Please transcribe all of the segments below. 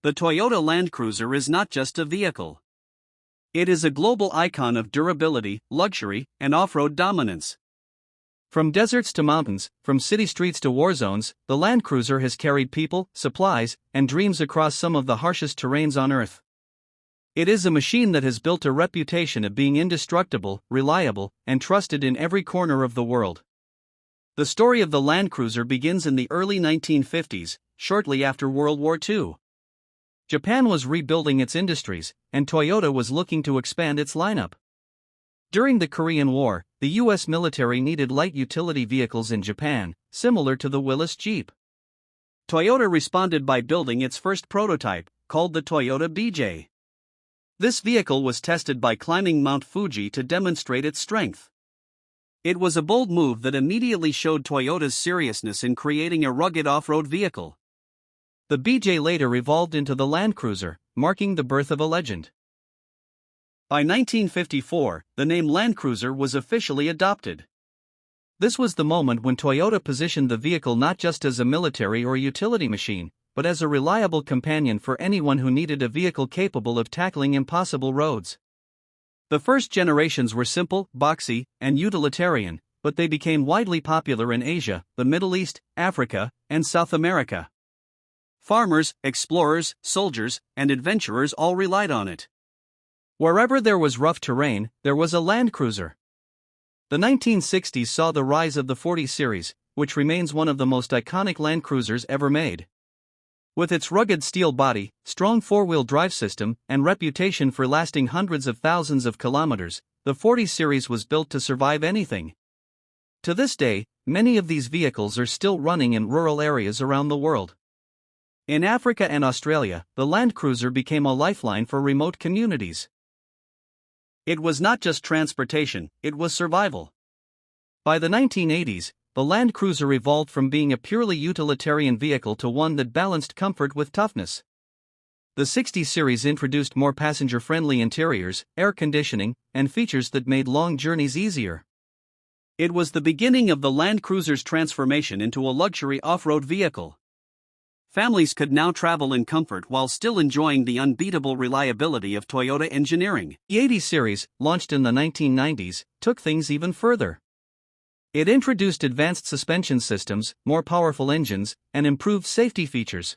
The Toyota Land Cruiser is not just a vehicle. It is a global icon of durability, luxury, and off-road dominance. From deserts to mountains, from city streets to war zones, the Land Cruiser has carried people, supplies, and dreams across some of the harshest terrains on Earth. It is a machine that has built a reputation of being indestructible, reliable, and trusted in every corner of the world. The story of the Land Cruiser begins in the early 1950s, shortly after World War II. Japan was rebuilding its industries, and Toyota was looking to expand its lineup. During the Korean War, the U.S. military needed light utility vehicles in Japan, similar to the Willys Jeep. Toyota responded by building its first prototype, called the Toyota BJ. This vehicle was tested by climbing Mount Fuji to demonstrate its strength. It was a bold move that immediately showed Toyota's seriousness in creating a rugged off-road vehicle. The BJ later evolved into the Land Cruiser, marking the birth of a legend. By 1954, the name Land Cruiser was officially adopted. This was the moment when Toyota positioned the vehicle not just as a military or utility machine, but as a reliable companion for anyone who needed a vehicle capable of tackling impossible roads. The first generations were simple, boxy, and utilitarian, but they became widely popular in Asia, the Middle East, Africa, and South America. Farmers, explorers, soldiers, and adventurers all relied on it. Wherever there was rough terrain, there was a Land Cruiser. The 1960s saw the rise of the 40 Series, which remains one of the most iconic Land Cruisers ever made. With its rugged steel body, strong four-wheel drive system, and reputation for lasting hundreds of thousands of kilometers, the 40 Series was built to survive anything. To this day, many of these vehicles are still running in rural areas around the world. In Africa and Australia, the Land Cruiser became a lifeline for remote communities. It was not just transportation, it was survival. By the 1980s, the Land Cruiser evolved from being a purely utilitarian vehicle to one that balanced comfort with toughness. The 60 Series introduced more passenger-friendly interiors, air conditioning, and features that made long journeys easier. It was the beginning of the Land Cruiser's transformation into a luxury off-road vehicle. Families could now travel in comfort while still enjoying the unbeatable reliability of Toyota engineering. The 80 Series, launched in the 1990s, took things even further. It introduced advanced suspension systems, more powerful engines, and improved safety features.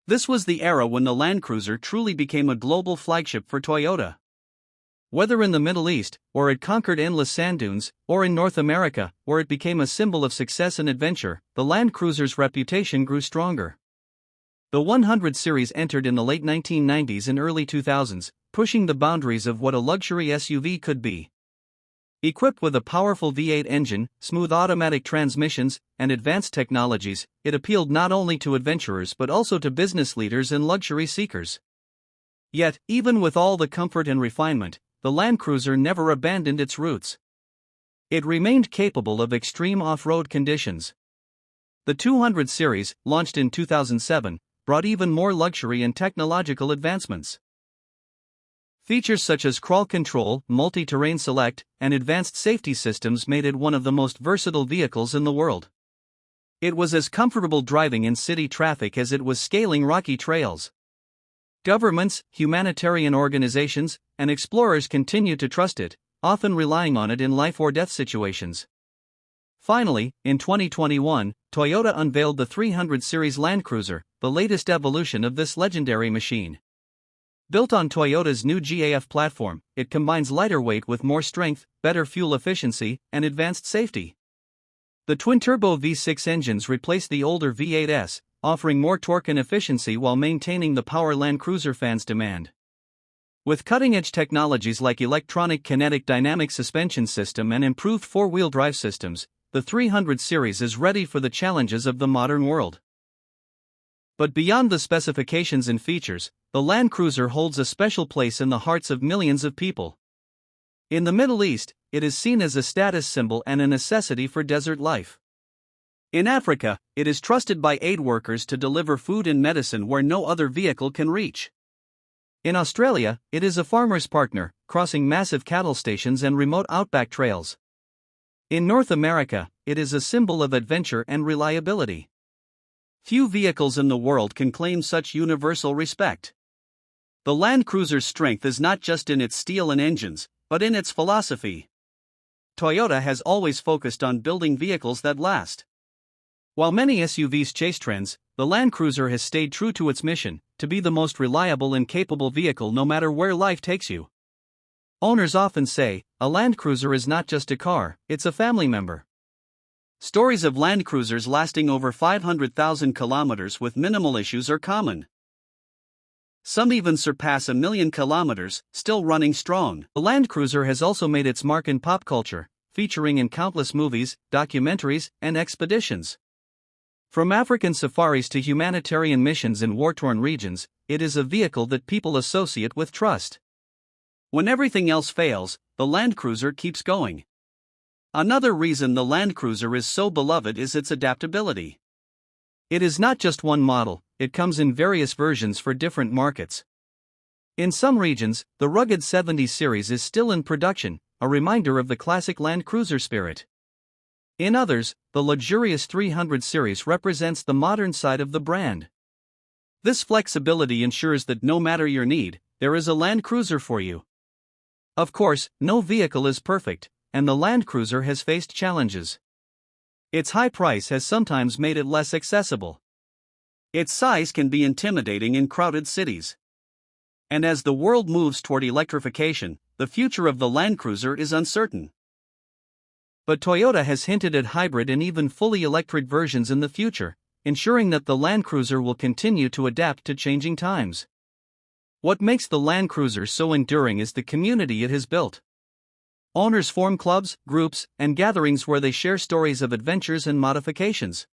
This was the era when the Land Cruiser truly became a global flagship for Toyota. Whether in the Middle East, where it conquered endless sand dunes, or in North America, where it became a symbol of success and adventure, the Land Cruiser's reputation grew stronger. The 100 Series entered in the late 1990s and early 2000s, pushing the boundaries of what a luxury SUV could be. Equipped with a powerful V8 engine, smooth automatic transmissions, and advanced technologies, it appealed not only to adventurers but also to business leaders and luxury seekers. Yet, even with all the comfort and refinement, the Land Cruiser never abandoned its roots. It remained capable of extreme off-road conditions. The 200 Series, launched in 2007, brought even more luxury and technological advancements. Features such as crawl control, multi-terrain select, and advanced safety systems made it one of the most versatile vehicles in the world. It was as comfortable driving in city traffic as it was scaling rocky trails. Governments, humanitarian organizations, and explorers continue to trust it, often relying on it in life-or-death situations. Finally, in 2021, Toyota unveiled the 300 Series Land Cruiser, the latest evolution of this legendary machine. Built on Toyota's new GAF platform, it combines lighter weight with more strength, better fuel efficiency, and advanced safety. The twin-turbo V6 engines replace the older V8s, offering more torque and efficiency while maintaining the power Land Cruiser fans demand. With cutting-edge technologies like electronic kinetic dynamic suspension system and improved four-wheel drive systems, the 300 Series is ready for the challenges of the modern world. But beyond the specifications and features, the Land Cruiser holds a special place in the hearts of millions of people. In the Middle East, it is seen as a status symbol and a necessity for desert life. In Africa, it is trusted by aid workers to deliver food and medicine where no other vehicle can reach. In Australia, it is a farmer's partner, crossing massive cattle stations and remote outback trails. In North America, it is a symbol of adventure and reliability. Few vehicles in the world can claim such universal respect. The Land Cruiser's strength is not just in its steel and engines, but in its philosophy. Toyota has always focused on building vehicles that last. While many SUVs chase trends, the Land Cruiser has stayed true to its mission, to be the most reliable and capable vehicle no matter where life takes you. Owners often say, a Land Cruiser is not just a car, it's a family member. Stories of Land Cruisers lasting over 500,000 kilometers with minimal issues are common. Some even surpass 1 million kilometers, still running strong. The Land Cruiser has also made its mark in pop culture, featuring in countless movies, documentaries, and expeditions. From African safaris to humanitarian missions in war-torn regions, it is a vehicle that people associate with trust. When everything else fails, the Land Cruiser keeps going. Another reason the Land Cruiser is so beloved is its adaptability. It is not just one model, it comes in various versions for different markets. In some regions, the rugged 70 series is still in production, a reminder of the classic Land Cruiser spirit. In others, the luxurious 300 series represents the modern side of the brand. This flexibility ensures that no matter your need, there is a Land Cruiser for you. Of course, no vehicle is perfect, and the Land Cruiser has faced challenges. Its high price has sometimes made it less accessible. Its size can be intimidating in crowded cities. And as the world moves toward electrification, the future of the Land Cruiser is uncertain. But Toyota has hinted at hybrid and even fully electric versions in the future, ensuring that the Land Cruiser will continue to adapt to changing times. What makes the Land Cruiser so enduring is the community it has built. Owners form clubs, groups, and gatherings where they share stories of adventures and modifications.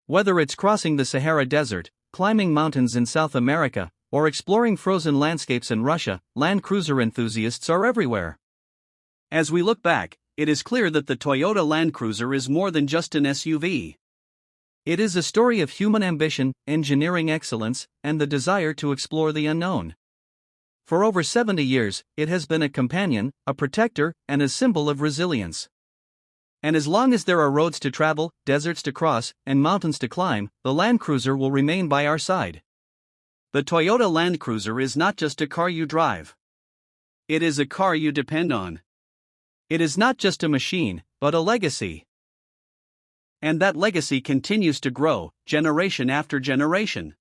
Whether it's crossing the Sahara Desert, climbing mountains in South America, or exploring frozen landscapes in Russia, Land Cruiser enthusiasts are everywhere. As we look back, it is clear that the Toyota Land Cruiser is more than just an SUV. It is a story of human ambition, engineering excellence, and the desire to explore the unknown. For over 70 years, it has been a companion, a protector, and a symbol of resilience. And as long as there are roads to travel, deserts to cross, and mountains to climb, the Land Cruiser will remain by our side. The Toyota Land Cruiser is not just a car you drive. It is a car you depend on. It is not just a machine, but a legacy. And that legacy continues to grow, generation after generation.